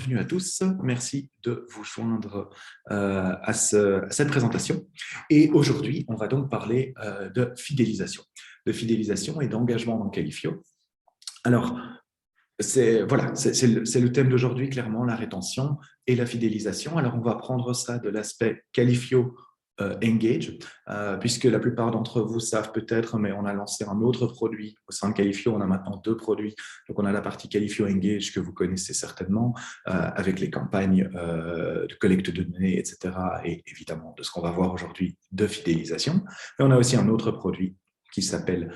Bienvenue à tous, merci de vous joindre à cette présentation. Et aujourd'hui, on va donc parler de fidélisation et d'engagement dans Qualifio. Alors, c'est le thème d'aujourd'hui, clairement, la rétention et la fidélisation. Alors, on va prendre ça de l'aspect Qualifio Engage, puisque la plupart d'entre vous savent peut-être, mais on a lancé un autre produit au sein de Qualifio. On a maintenant deux produits. Donc, on a la partie Qualifio Engage que vous connaissez certainement, avec les campagnes de collecte de données, etc. Et évidemment, de ce qu'on va voir aujourd'hui, de fidélisation. Et on a aussi un autre produit qui s'appelle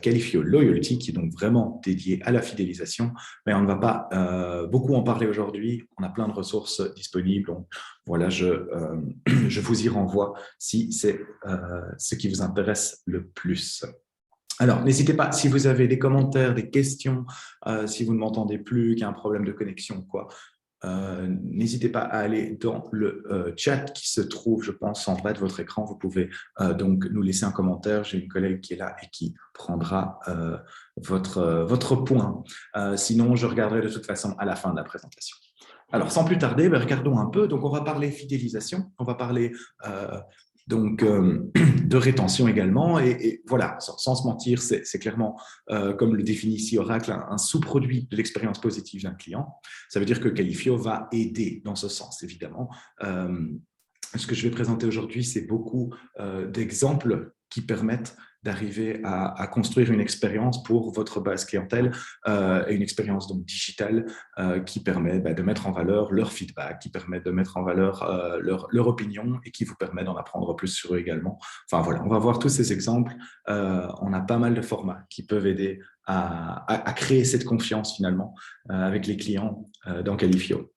Qualifio Loyalty, qui est donc vraiment dédié à la fidélisation. Mais on ne va pas beaucoup en parler aujourd'hui. On a plein de ressources disponibles. Donc, voilà, je vous y renvoie si c'est ce qui vous intéresse le plus. Alors, n'hésitez pas, si vous avez des commentaires, des questions, si vous ne m'entendez plus, qu'il y a un problème de connexion, quoi, n'hésitez pas à aller dans le chat qui se trouve, je pense, en bas de votre écran. Vous pouvez donc nous laisser un commentaire. J'ai une collègue qui est là et qui prendra votre point. Sinon, je regarderai de toute façon à la fin de la présentation. Alors, sans plus tarder, regardons un peu. Donc, on va parler fidélisation, on va parler de rétention également. Et voilà, sans se mentir, c'est clairement, comme le définit ici Oracle, un sous-produit de l'expérience positive d'un client. Ça veut dire que Qualifio va aider dans ce sens, évidemment. Ce que je vais présenter aujourd'hui, c'est beaucoup d'exemples qui permettent d'arriver à construire une expérience pour votre base clientèle, et une expérience donc digitale qui permet de mettre en valeur leur feedback, qui permet de mettre en valeur leur opinion et qui vous permet d'en apprendre plus sur eux également. Enfin voilà, on va voir tous ces exemples. On a pas mal de formats qui peuvent aider à créer cette confiance finalement avec les clients dans Qualifio.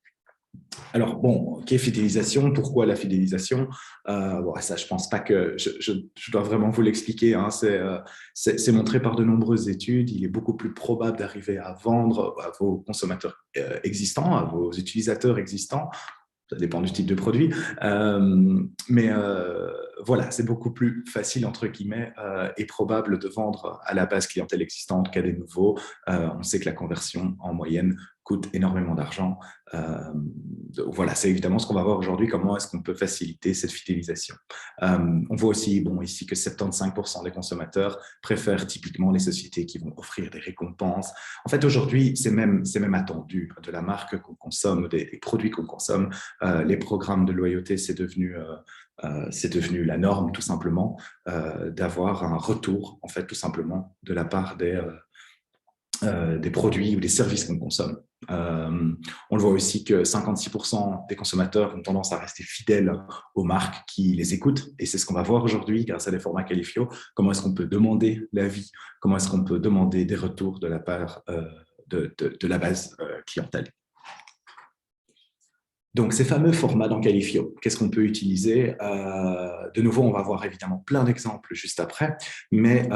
Alors, bon, ok, fidélisation, pourquoi la fidélisation? Ça, je ne pense pas que je dois vraiment vous l'expliquer. Hein, c'est montré par de nombreuses études. Il est beaucoup plus probable d'arriver à vendre à vos consommateurs existants, à vos utilisateurs existants. Ça dépend du type de produit. Voilà, c'est beaucoup plus facile, entre guillemets, et probable de vendre à la base clientèle existante qu'à des nouveaux. On sait que la conversion, en moyenne, coûte énormément d'argent. Voilà, c'est évidemment ce qu'on va voir aujourd'hui, comment est-ce qu'on peut faciliter cette fidélisation. On voit aussi ici que 75% des consommateurs préfèrent typiquement les sociétés qui vont offrir des récompenses. En fait, aujourd'hui, c'est même attendu de la marque qu'on consomme, des produits qu'on consomme. Les programmes de loyauté, c'est devenu la norme, tout simplement, d'avoir un retour, en fait, tout simplement, de la part des produits ou des services qu'on consomme. On le voit aussi que 56% des consommateurs ont tendance à rester fidèles aux marques qui les écoutent, et c'est ce qu'on va voir aujourd'hui grâce à des formats Qualifio. Comment est-ce qu'on peut demander l'avis, comment est-ce qu'on peut demander des retours de la part de la base clientèle. Donc, ces fameux formats dans Qualifio, qu'est-ce qu'on peut utiliser? De nouveau, on va voir évidemment plein d'exemples juste après, mais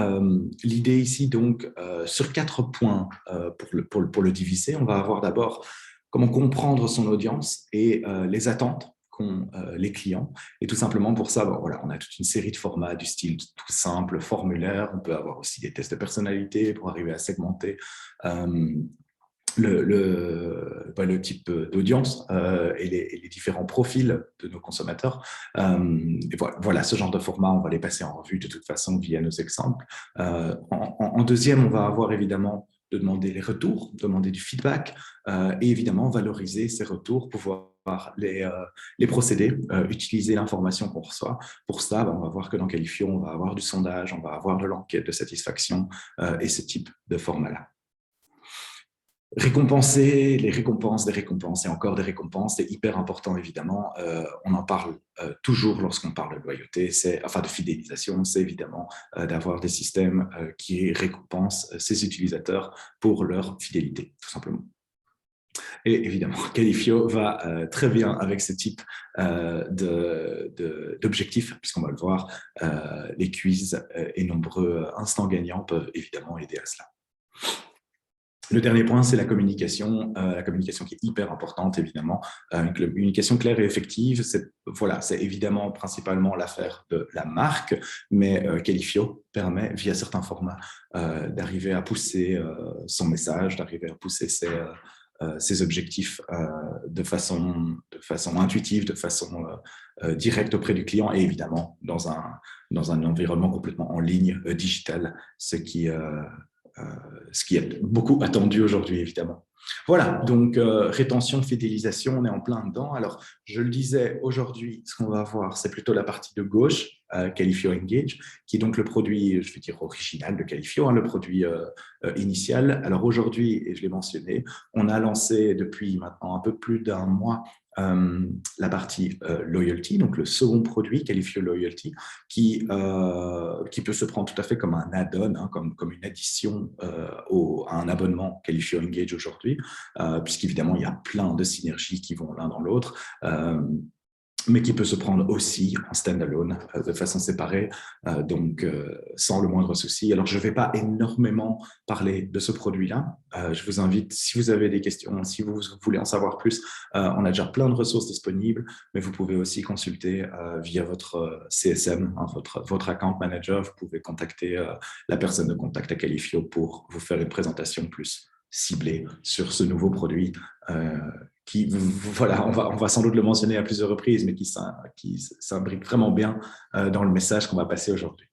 l'idée ici, donc, sur 4 points pour le diviser, on va avoir d'abord comment comprendre son audience et les attentes qu'ont les clients. Et tout simplement pour ça, voilà, on a toute une série de formats du style tout simple, formulaire. On peut avoir aussi des tests de personnalité pour arriver à segmenter le type d'audience et les différents profils de nos consommateurs. Et voilà, ce genre de format, on va les passer en revue de toute façon via nos exemples. En deuxième, on va avoir évidemment de demander les retours, demander du feedback et évidemment valoriser ces retours, pouvoir les procéder, utiliser l'information qu'on reçoit. Pour ça, on va voir que dans Qualifio, on va avoir du sondage, on va avoir de l'enquête de satisfaction et ce type de format-là. Récompenser les récompenses, des récompenses et encore des récompenses, c'est hyper important évidemment. On en parle toujours lorsqu'on parle de loyauté, de fidélisation, c'est évidemment d'avoir des systèmes qui récompensent ces utilisateurs pour leur fidélité, tout simplement. Et évidemment, Qualifio va très bien avec ce type d'objectifs, puisqu'on va le voir, les quiz et nombreux instants gagnants peuvent évidemment aider à cela. Le dernier point, c'est la communication qui est hyper importante, évidemment. Une communication claire et effective, c'est évidemment principalement l'affaire de la marque, mais Qualifio permet, via certains formats, d'arriver à pousser son message, d'arriver à pousser ses objectifs de façon intuitive, de façon directe auprès du client et évidemment dans un environnement complètement en ligne, digital, ce qui est beaucoup attendu aujourd'hui, évidemment. Voilà, donc rétention, fidélisation, on est en plein dedans. Alors, je le disais, aujourd'hui, ce qu'on va voir, c'est plutôt la partie de gauche, Qualifio Engage, qui est donc le produit, je vais dire, original de Qualifio, le produit initial. Alors aujourd'hui, et je l'ai mentionné, on a lancé depuis maintenant un peu plus d'un mois la partie Loyalty, donc le second produit, Qualifio Loyalty, qui peut se prendre tout à fait comme un add-on, comme une addition à un abonnement Qualifio Engage aujourd'hui, puisqu'évidemment, il y a plein de synergies qui vont l'un dans l'autre. Mais qui peut se prendre aussi en standalone, de façon séparée, donc sans le moindre souci. Alors, je ne vais pas énormément parler de ce produit-là. Je vous invite, si vous avez des questions, si vous voulez en savoir plus, on a déjà plein de ressources disponibles, mais vous pouvez aussi consulter via votre CSM, votre account manager. Vous pouvez contacter la personne de contact à Qualifio pour vous faire une présentation plus ciblée sur ce nouveau produit qui, voilà, on va sans doute le mentionner à plusieurs reprises, mais qui s'imbrique vraiment bien dans le message qu'on va passer aujourd'hui.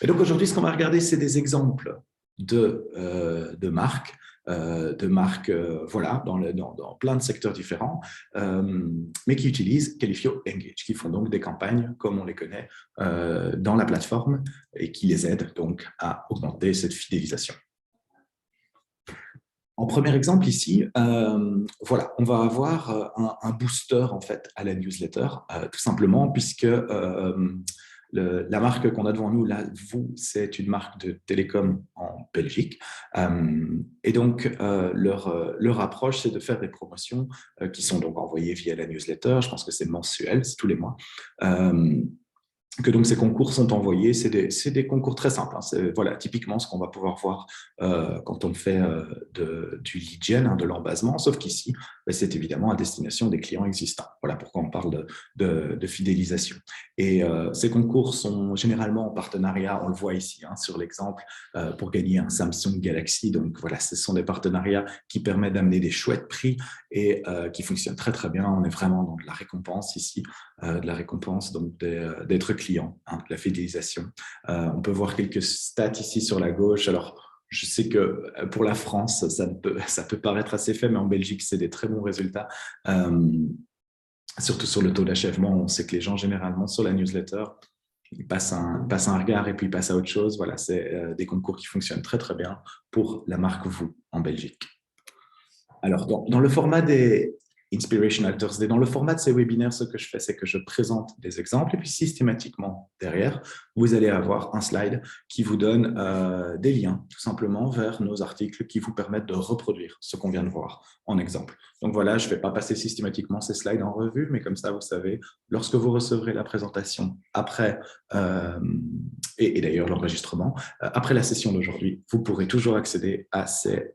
Et donc aujourd'hui, ce qu'on va regarder, c'est des exemples de marques, voilà, dans plein de secteurs différents, mais qui utilisent Qualifio Engage, qui font donc des campagnes, comme on les connaît, dans la plateforme et qui les aident donc à augmenter cette fidélisation. En premier exemple ici, voilà, on va avoir un booster en fait à la newsletter, tout simplement puisque la marque qu'on a devant nous là, c'est une marque de télécom en Belgique, et donc leur approche, c'est de faire des promotions qui sont donc envoyées via la newsletter. Je pense que c'est mensuel, c'est tous les mois. Que donc ces concours sont envoyés, c'est des concours très simples. C'est voilà, typiquement ce qu'on va pouvoir voir quand on fait du lead gen, de l'embasement, sauf qu'ici, c'est évidemment à destination des clients existants. Voilà pourquoi on parle de fidélisation. Et ces concours sont généralement en partenariat, on le voit ici sur l'exemple, pour gagner un Samsung Galaxy. Donc voilà, ce sont des partenariats qui permettent d'amener des chouettes prix et qui fonctionnent très très bien. On est vraiment dans de la récompense ici, de la récompense donc d'être client, de la fidélisation. On peut voir quelques stats ici sur la gauche. Alors, je sais que pour la France, ça peut paraître assez faible, mais en Belgique, c'est des très bons résultats. Surtout sur le taux d'achèvement, on sait que les gens, généralement, sur la newsletter, ils passent un regard et puis ils passent à autre chose. Voilà, c'est des concours qui fonctionnent très, très bien pour la marque Vous en Belgique. Alors, dans le format des Inspirational Thursday, dans le format de ces webinaires, ce que je fais, c'est que je présente des exemples et puis systématiquement, derrière, vous allez avoir un slide qui vous donne des liens, tout simplement, vers nos articles qui vous permettent de reproduire ce qu'on vient de voir en exemple. Donc voilà, je ne vais pas passer systématiquement ces slides en revue, mais comme ça, vous savez, lorsque vous recevrez la présentation après, et d'ailleurs l'enregistrement, après la session d'aujourd'hui, vous pourrez toujours accéder à ces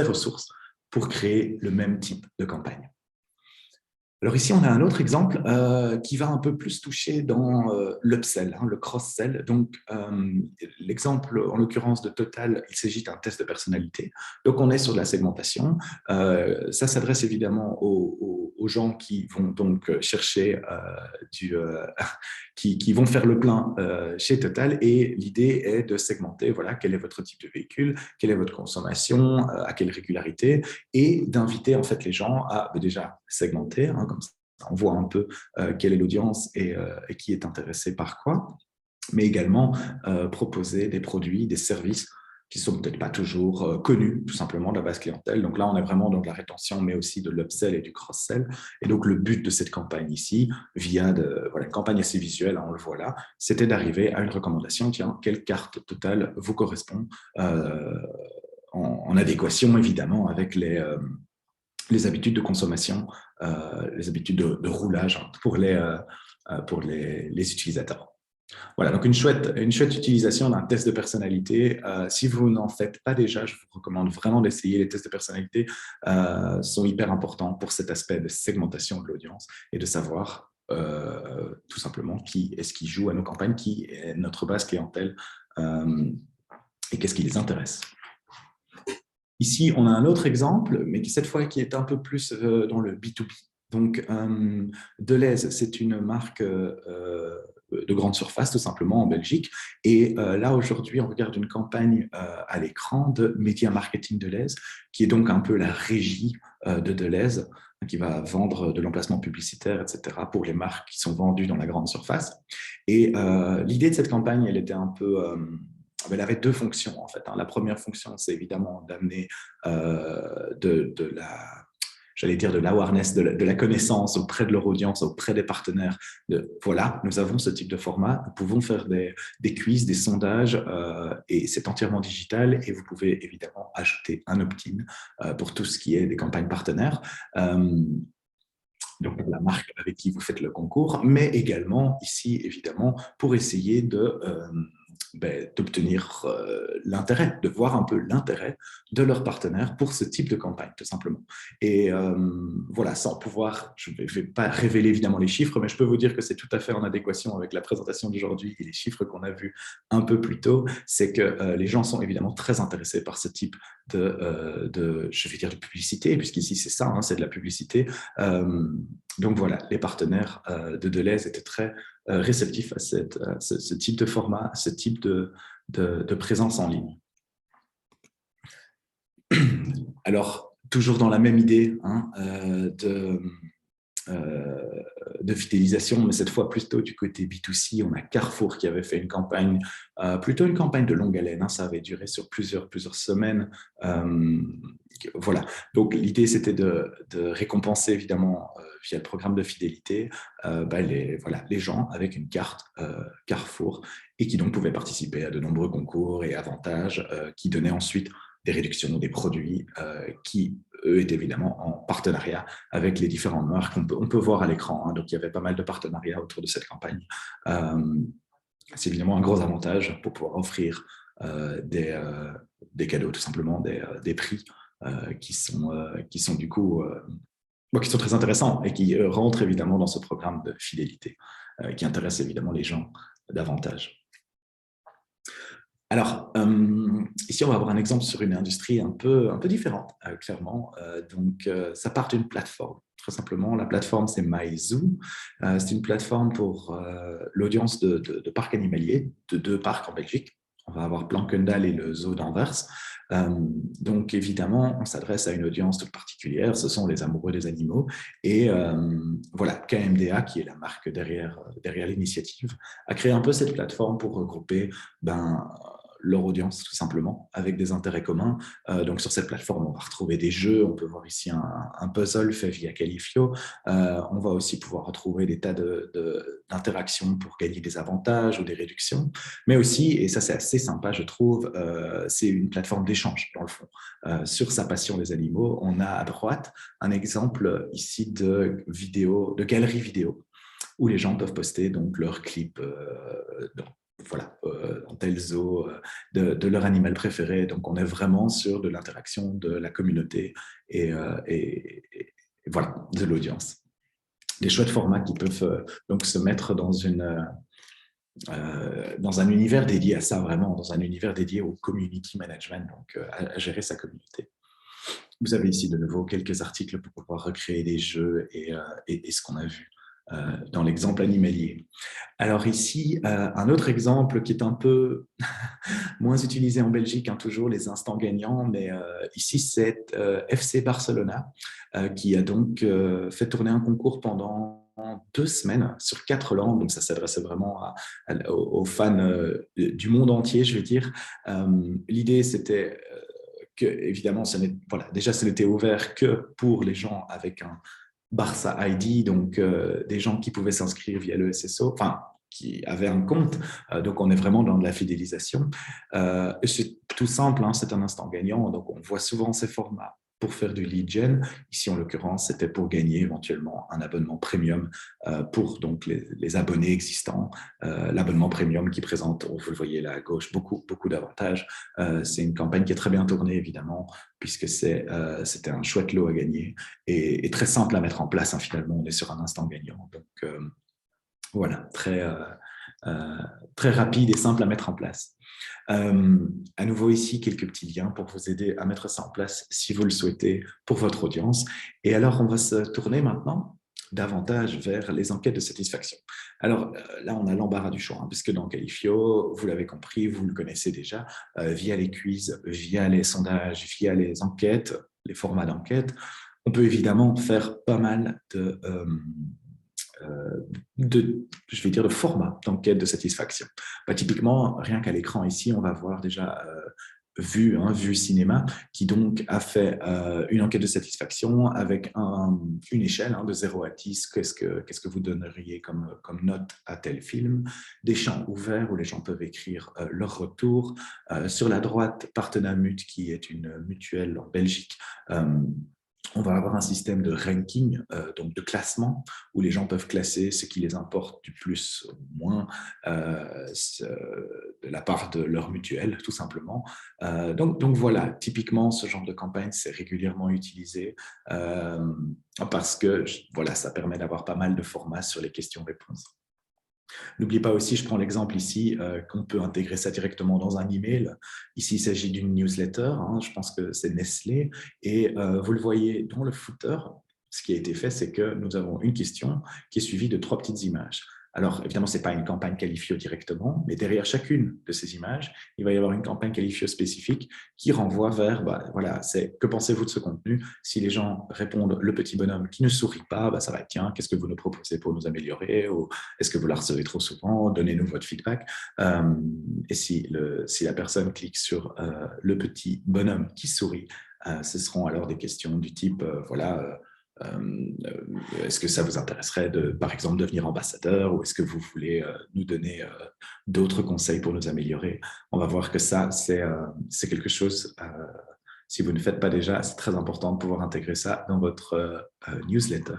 ressources pour créer le même type de campagne. Alors ici, on a un autre exemple qui va un peu plus toucher dans l'upsell, le cross-sell. Donc, l'exemple, en l'occurrence de Total, il s'agit d'un test de personnalité. Donc, on est sur de la segmentation. Ça s'adresse évidemment aux gens qui vont donc chercher qui vont faire le plein chez Total. Et l'idée est de segmenter, voilà, quel est votre type de véhicule, quelle est votre consommation, à quelle régularité, et d'inviter en fait les gens à déjà segmenter, comme ça on voit un peu quelle est l'audience et qui est intéressé par quoi, mais également proposer des produits, des services qui ne sont peut-être pas toujours connus, tout simplement, de la base clientèle. Donc là, on est vraiment dans de la rétention, mais aussi de l'upsell et du cross-sell. Et donc, le but de cette campagne ici, via une campagne assez visuelle, on le voit là, c'était d'arriver à une recommandation, tiens, quelle carte totale vous correspond en adéquation, évidemment, avec les habitudes de consommation, les habitudes de roulage pour les utilisateurs. Voilà, donc une chouette utilisation d'un test de personnalité. Si vous n'en faites pas déjà, je vous recommande vraiment d'essayer. Les tests de personnalité sont hyper importants pour cet aspect de segmentation de l'audience et de savoir tout simplement qui est-ce qui joue à nos campagnes, qui est notre base clientèle et qu'est-ce qui les intéresse. Ici, on a un autre exemple, mais qui cette fois qui est un peu plus dans le B2B. Donc, Delhaize, c'est une marque de grande surface, tout simplement, en Belgique. Et là, aujourd'hui, on regarde une campagne à l'écran de Media Marketing Delhaize, qui est donc un peu la régie de Delhaize, qui va vendre de l'emplacement publicitaire, etc., pour les marques qui sont vendues dans la grande surface. Et l'idée de cette campagne, elle était un peu... elle avait deux fonctions, en fait. La première fonction, c'est évidemment d'amener de la j'allais dire de l'awareness, de la connaissance auprès de leur audience, auprès des partenaires. Voilà, nous avons ce type de format, nous pouvons faire des quiz, des sondages, et c'est entièrement digital, et vous pouvez évidemment ajouter un opt-in pour tout ce qui est des campagnes partenaires. Donc la marque avec qui vous faites le concours, mais également ici, évidemment, pour essayer d'obtenir l'intérêt, de voir un peu l'intérêt de leurs partenaires pour ce type de campagne, tout simplement. Et voilà, sans pouvoir, je ne vais pas révéler évidemment les chiffres, mais je peux vous dire que c'est tout à fait en adéquation avec la présentation d'aujourd'hui et les chiffres qu'on a vus un peu plus tôt, c'est que les gens sont évidemment très intéressés par ce type je vais dire de publicité, puisqu'ici c'est ça, c'est de la publicité. Donc voilà, les partenaires de Delhaize étaient très réceptifs à ce type de format, ce type de présence en ligne. Alors, toujours dans la même idée de fidélisation, mais cette fois plutôt du côté B2C, on a Carrefour qui avait fait une campagne, plutôt une campagne de longue haleine, ça avait duré sur plusieurs semaines. Voilà, donc l'idée c'était de récompenser évidemment via le programme de fidélité les gens avec une carte Carrefour et qui donc pouvaient participer à de nombreux concours et avantages qui donnaient ensuite des réductions, des produits qui, eux, étaient évidemment en partenariat avec les différentes marques. On peut voir à l'écran, donc il y avait pas mal de partenariats autour de cette campagne. C'est évidemment un gros avantage pour pouvoir offrir des cadeaux, tout simplement, des prix qui sont du coup qui sont très intéressants et qui rentrent évidemment dans ce programme de fidélité qui intéresse évidemment les gens davantage. Alors, ici, on va avoir un exemple sur une industrie un peu différente, clairement. Ça part d'une plateforme. Très simplement, la plateforme, c'est MyZoo. C'est une plateforme pour l'audience de parcs animaliers, de 2 parcs en Belgique. On va avoir Blankendal et le zoo d'Anvers. Donc, évidemment, on s'adresse à une audience toute particulière. Ce sont les amoureux des animaux. Et voilà, KMDA, qui est la marque derrière l'initiative, a créé un peu cette plateforme pour regrouper leur audience, tout simplement, avec des intérêts communs. Donc, sur cette plateforme, on va retrouver des jeux. On peut voir ici un puzzle fait via Califio. On va aussi pouvoir retrouver des tas d'interactions pour gagner des avantages ou des réductions. Mais aussi, et ça, c'est assez sympa, je trouve, c'est une plateforme d'échange, dans le fond. Sur sa passion des animaux, on a à droite un exemple ici de galerie vidéo, où les gens peuvent poster donc leurs clips dans tel zoo de leur animal préféré. Donc, on est vraiment sur de l'interaction de la communauté et voilà, de l'audience. Des chouettes formats qui peuvent donc se mettre dans un univers dédié à ça, vraiment, dans un univers dédié au community management, donc à gérer sa communauté. Vous avez ici de nouveau quelques articles pour pouvoir recréer des jeux et ce qu'on a vu dans l'exemple animalier. Alors ici, un autre exemple qui est un peu moins utilisé en Belgique, toujours les instants gagnants, mais ici c'est FC Barcelona qui a donc fait tourner un concours pendant 2 semaines sur 4 langues, donc ça s'adressait vraiment aux fans du monde entier, je vais dire. L'idée c'était que, évidemment, déjà ce n'était ouvert que pour les gens avec un Barça ID, donc des gens qui pouvaient s'inscrire via le SSO, enfin, qui avaient un compte. Donc, on est vraiment dans de la fidélisation. C'est tout simple, c'est un instant gagnant. Donc, on voit souvent ces formats pour faire du lead gen. Ici, en l'occurrence, c'était pour gagner éventuellement un abonnement premium pour donc les abonnés existants. L'abonnement premium qui présente, vous le voyez là à gauche, beaucoup d'avantages. C'est une campagne qui est très bien tournée, évidemment, puisque c'était un chouette lot à gagner et très simple à mettre en place. Finalement, on est sur un instant gagnant. Donc, voilà, très rapide et simple à mettre en place. À nouveau ici, quelques petits liens pour vous aider à mettre ça en place si vous le souhaitez pour votre audience. Et alors, on va se tourner maintenant davantage vers les enquêtes de satisfaction. Alors là, on a l'embarras du choix, hein, puisque dans Qualifio, vous l'avez compris, vous le connaissez déjà, via les quiz, via les sondages, via les enquêtes, les formats d'enquête, on peut évidemment faire pas mal je vais dire, de format d'enquête de satisfaction. Typiquement, rien qu'à l'écran ici, on va voir déjà Vue, Vue Cinéma, qui donc a fait une enquête de satisfaction avec une échelle de 0 à 10. Qu'est-ce que vous donneriez comme note à tel film? Des champs ouverts où les gens peuvent écrire leur retour. Sur la droite, Partenamut, qui est une mutuelle en Belgique, on va avoir un système de ranking, donc de classement, où les gens peuvent classer ce qui les importe du plus au moins de la part de leur mutuelle, tout simplement. Donc voilà, typiquement, ce genre de campagne, c'est régulièrement utilisé parce que voilà, ça permet d'avoir pas mal de formats sur les questions-réponses. N'oubliez pas aussi, je prends l'exemple ici, qu'on peut intégrer ça directement dans un email. Ici, il s'agit d'une newsletter, je pense que c'est Nestlé, et vous le voyez dans le footer, ce qui a été fait, c'est que nous avons une question qui est suivie de 3 petites images. Alors, évidemment, ce n'est pas une campagne Qualifio directement, mais derrière chacune de ces images, il va y avoir une campagne Qualifio spécifique qui renvoie vers, voilà, c'est que pensez-vous de ce contenu? Si les gens répondent le petit bonhomme qui ne sourit pas, ça va être tiens, qu'est-ce que vous nous proposez pour nous améliorer? Ou est-ce que vous la recevez trop souvent? Donnez-nous votre feedback. Et si la personne clique sur le petit bonhomme qui sourit, ce seront alors des questions du type, voilà, est-ce que ça vous intéresserait de, par exemple, devenir ambassadeur, ou est-ce que vous voulez nous donner d'autres conseils pour nous améliorer? On va voir que ça, c'est quelque chose, si vous ne faites pas déjà, c'est très important de pouvoir intégrer ça dans votre newsletter.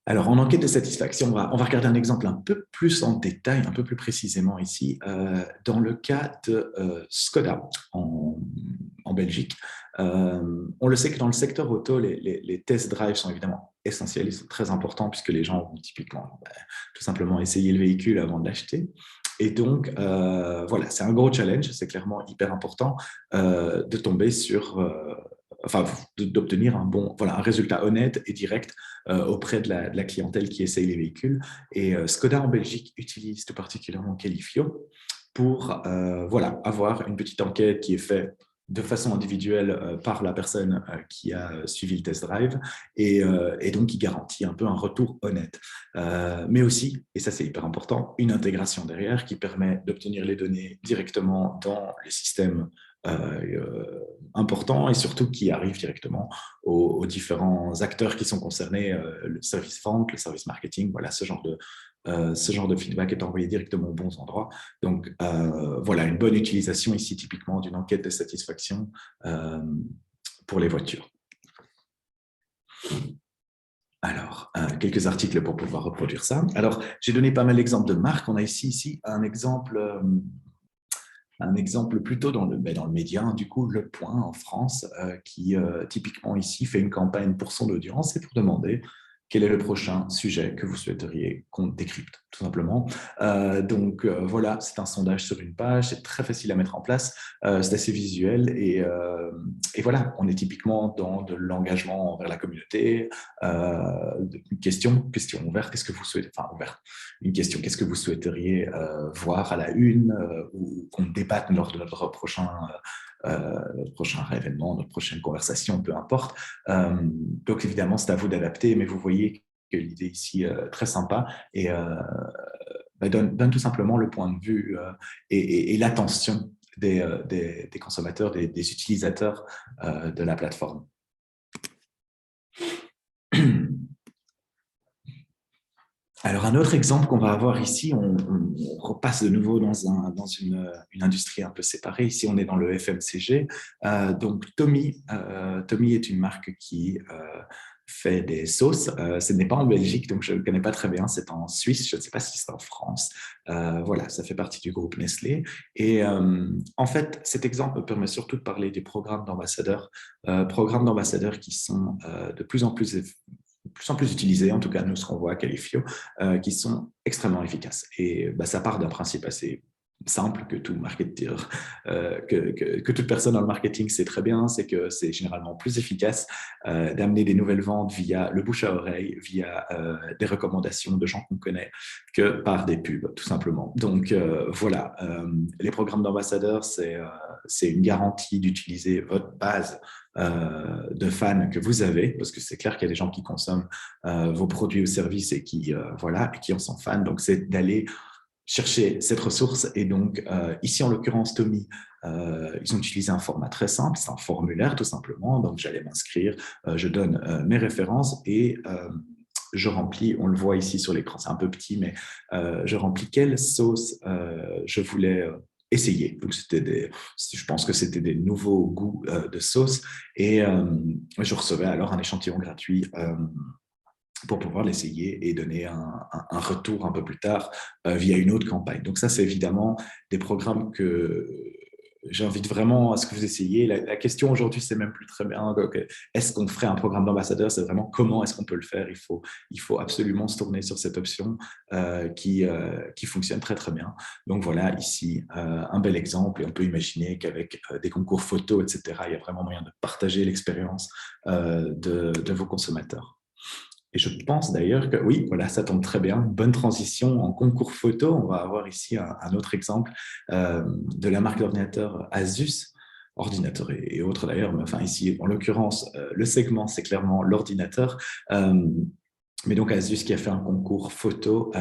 Alors, en enquête de satisfaction, on va regarder un exemple un peu plus en détail, un peu plus précisément ici, dans le cas de Skoda en Belgique. On le sait que dans le secteur auto, les test drives sont évidemment essentiels, ils sont très importants puisque les gens vont typiquement tout simplement essayer le véhicule avant de l'acheter. Et donc, voilà, c'est un gros challenge, c'est clairement hyper important de tomber sur... d'obtenir un résultat honnête et direct auprès de la clientèle qui essaye les véhicules. Et Skoda en Belgique utilise tout particulièrement Qualifio pour avoir une petite enquête qui est faite de façon individuelle par la personne qui a suivi le test drive et donc qui garantit un peu un retour honnête. Mais aussi, et ça c'est hyper important, une intégration derrière qui permet d'obtenir les données directement dans les systèmes importants et surtout qui arrivent directement aux différents acteurs qui sont concernés, le service vente, le service marketing, voilà, ce genre de feedback est envoyé directement aux bons endroits. Donc, voilà, une bonne utilisation ici typiquement d'une enquête de satisfaction pour les voitures. Alors, quelques articles pour pouvoir reproduire ça. Alors, j'ai donné pas mal d'exemples de marques. On a ici un exemple plutôt dans le média, du coup, Le Point en France, qui typiquement ici fait une campagne pour son audience et pour demander quel est le prochain sujet que vous souhaiteriez qu'on décrypte, tout simplement. Donc voilà, c'est un sondage sur une page, c'est très facile à mettre en place, c'est assez visuel et voilà, on est typiquement dans de l'engagement envers la communauté, une question ouverte, qu'est-ce que vous souhaitez, enfin ouverte, une question, qu'est-ce que vous souhaiteriez voir à la une ou qu'on débatte lors de notre prochain événement, notre prochaine conversation, peu importe. Donc évidemment, c'est à vous d'adapter, mais vous voyez que l'idée ici très sympa et donne tout simplement le point de vue et l'attention des consommateurs, des utilisateurs de la plateforme. Alors, un autre exemple qu'on va avoir ici, on repasse de nouveau dans une industrie un peu séparée. Ici, on est dans le FMCG. Donc, Tommy est une marque qui fait des sauces. Ce n'est pas en Belgique, donc je ne le connais pas très bien. C'est en Suisse, je ne sais pas si c'est en France. Voilà, ça fait partie du groupe Nestlé. Et en fait, cet exemple me permet surtout de parler des programmes d'ambassadeurs qui sont de plus en plus plus en plus utilisés, en tout cas nous ce qu'on voit à Qualifio, qui sont extrêmement efficaces. Et ça part d'un principe assez simple que tout marketeur, que toute personne dans le marketing sait très bien, c'est que c'est généralement plus efficace d'amener des nouvelles ventes via le bouche à oreille, via des recommandations de gens qu'on connaît, que par des pubs, tout simplement. Donc voilà, les programmes d'ambassadeurs, c'est une garantie d'utiliser votre base de fans que vous avez, parce que c'est clair qu'il y a des gens qui consomment vos produits ou services et qui, voilà, et qui en sont fans. Donc, c'est d'aller chercher cette ressource. Et donc, ici, en l'occurrence, Tommy, ils ont utilisé un format très simple, c'est un formulaire tout simplement. Donc, j'allais m'inscrire, je donne mes références et je remplis, on le voit ici sur l'écran, c'est un peu petit, mais je remplis quelle sauce je voulais essayer. Donc, je pense que c'était des nouveaux goûts de sauce et je recevais alors un échantillon gratuit pour pouvoir l'essayer et donner un retour un peu plus tard via une autre campagne. Donc ça, c'est évidemment des programmes que j'invite vraiment à ce que vous essayiez. La question aujourd'hui, c'est même plus très bien, est-ce qu'on ferait un programme d'ambassadeur? C'est vraiment comment est-ce qu'on peut le faire? Il faut absolument se tourner sur cette option qui fonctionne très, très bien. Donc voilà, ici, un bel exemple et on peut imaginer qu'avec des concours photos, etc., il y a vraiment moyen de partager l'expérience de vos consommateurs. Et je pense d'ailleurs que oui, voilà, ça tombe très bien. Bonne transition en concours photo. On va avoir ici un autre exemple de la marque d'ordinateur Asus, ordinateur et autres d'ailleurs, mais enfin ici, en l'occurrence, le segment, c'est clairement l'ordinateur. Mais donc Asus qui a fait un concours photo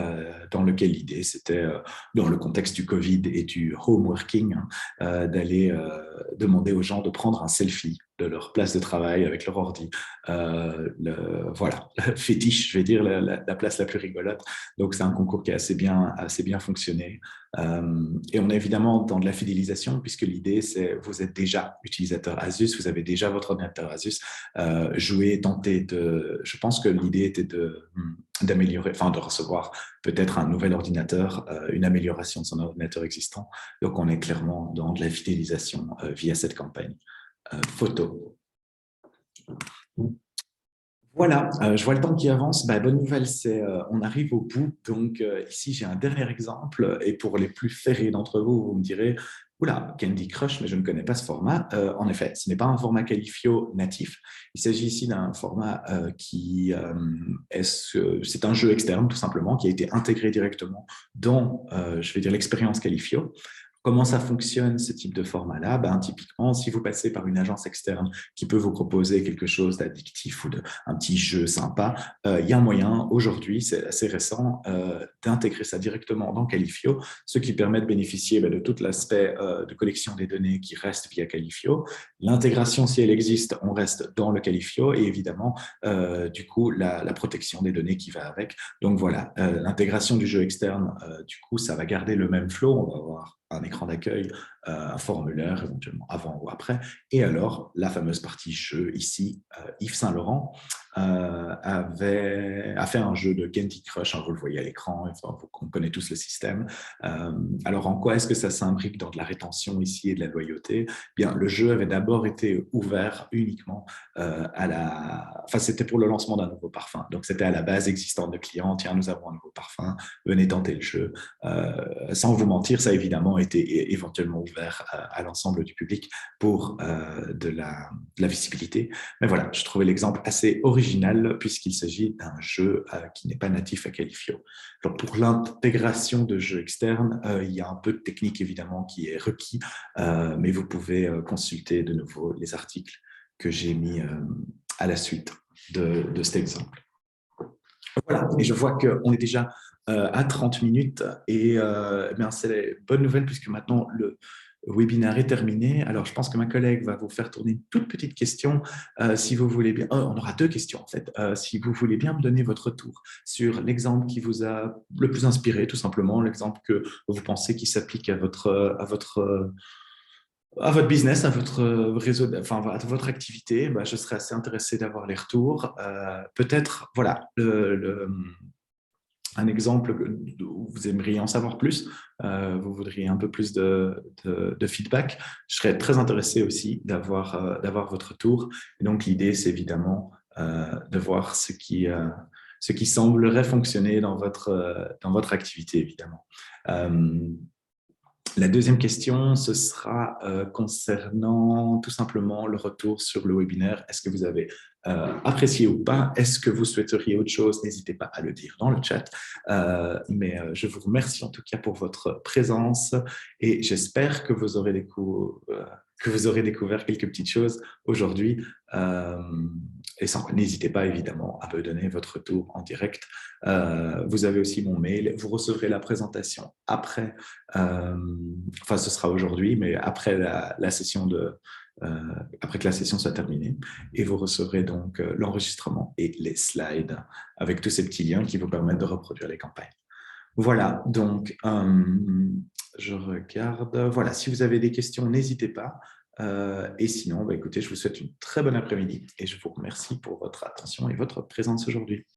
dans lequel l'idée c'était, dans le contexte du Covid et du home working, d'aller demander aux gens de prendre un selfie de leur place de travail avec leur ordi. Voilà, fétiche, je vais dire, la place la plus rigolote. Donc c'est un concours qui a assez bien fonctionné. Et on est évidemment dans de la fidélisation puisque l'idée c'est vous êtes déjà utilisateur Asus, vous avez déjà votre ordinateur Asus, jouer, tenter de... Je pense que l'idée était d'améliorer, enfin de recevoir peut-être un nouvel ordinateur, une amélioration de son ordinateur existant. Donc on est clairement dans de la fidélisation via cette campagne photo. Voilà, je vois le temps qui avance. Bonne nouvelle, c'est on arrive au bout. Donc ici, j'ai un dernier exemple. Et pour les plus ferrés d'entre vous, vous me direz, oula, Candy Crush, mais je ne connais pas ce format. En effet, ce n'est pas un format Qualifio natif. Il s'agit ici d'un format c'est un jeu externe, tout simplement, qui a été intégré directement dans, je vais dire, l'expérience Qualifio. Comment ça fonctionne, ce type de format-là? Typiquement, si vous passez par une agence externe qui peut vous proposer quelque chose d'addictif ou un petit jeu sympa, il y a un moyen, aujourd'hui, c'est assez récent, d'intégrer ça directement dans Qualifio, ce qui permet de bénéficier de tout l'aspect de collection des données qui reste via Qualifio. L'intégration, si elle existe, on reste dans le Qualifio et évidemment, du coup, la protection des données qui va avec. Donc voilà, l'intégration du jeu externe, du coup, ça va garder le même flow. On va avoir un écran d'accueil, un formulaire éventuellement avant ou après. Et alors, la fameuse partie jeu ici, Yves Saint-Laurent a fait un jeu de Candy Crush, vous le voyez à l'écran, on connaît tous le système. Alors, en quoi est-ce que ça s'imbrique dans de la rétention ici et de la loyauté? Bien, le jeu avait d'abord été ouvert uniquement c'était pour le lancement d'un nouveau parfum. Donc, c'était à la base existante de clients. Tiens, nous avons un nouveau parfum, venez tenter le jeu. Sans vous mentir, ça a évidemment été éventuellement ouvert à l'ensemble du public pour de la visibilité. Mais voilà, je trouvais l'exemple assez original puisqu'il s'agit d'un jeu qui n'est pas natif à Qualifio. Alors pour l'intégration de jeux externes, il y a un peu de technique évidemment qui est requis, mais vous pouvez consulter de nouveau les articles que j'ai mis à la suite de cet exemple. Voilà, et je vois qu'on est déjà à 30 minutes et c'est une bonne nouvelle puisque maintenant le webinaire est terminé. Alors, je pense que ma collègue va vous faire tourner une toute petite question. Si vous voulez bien, on aura deux questions en fait. Si vous voulez bien me donner votre retour sur l'exemple qui vous a le plus inspiré, tout simplement, l'exemple que vous pensez qui s'applique à votre business, à votre réseau, enfin à votre activité, je serais assez intéressé d'avoir les retours. Peut-être, voilà, un exemple où vous aimeriez en savoir plus, vous voudriez un peu plus de feedback, je serais très intéressé aussi d'avoir votre retour. Et donc, l'idée, c'est évidemment de voir ce qui semblerait fonctionner dans votre activité, évidemment. La deuxième question, ce sera concernant tout simplement le retour sur le webinaire. Est-ce que vous avez apprécié ou pas? Est-ce que vous souhaiteriez autre chose? N'hésitez pas à le dire dans le chat. Mais je vous remercie en tout cas pour votre présence et j'espère que vous aurez découvert quelques petites choses aujourd'hui. Et n'hésitez pas évidemment à me donner votre retour en direct. Vous avez aussi mon mail. Vous recevrez la présentation après. Enfin, ce sera aujourd'hui, mais après la session après que la session soit terminée. Et vous recevrez donc l'enregistrement et les slides avec tous ces petits liens qui vous permettent de reproduire les campagnes. Voilà, donc je regarde. Voilà, si vous avez des questions, n'hésitez pas. Et sinon, écoutez, je vous souhaite une très bonne après-midi et je vous remercie pour votre attention et votre présence aujourd'hui.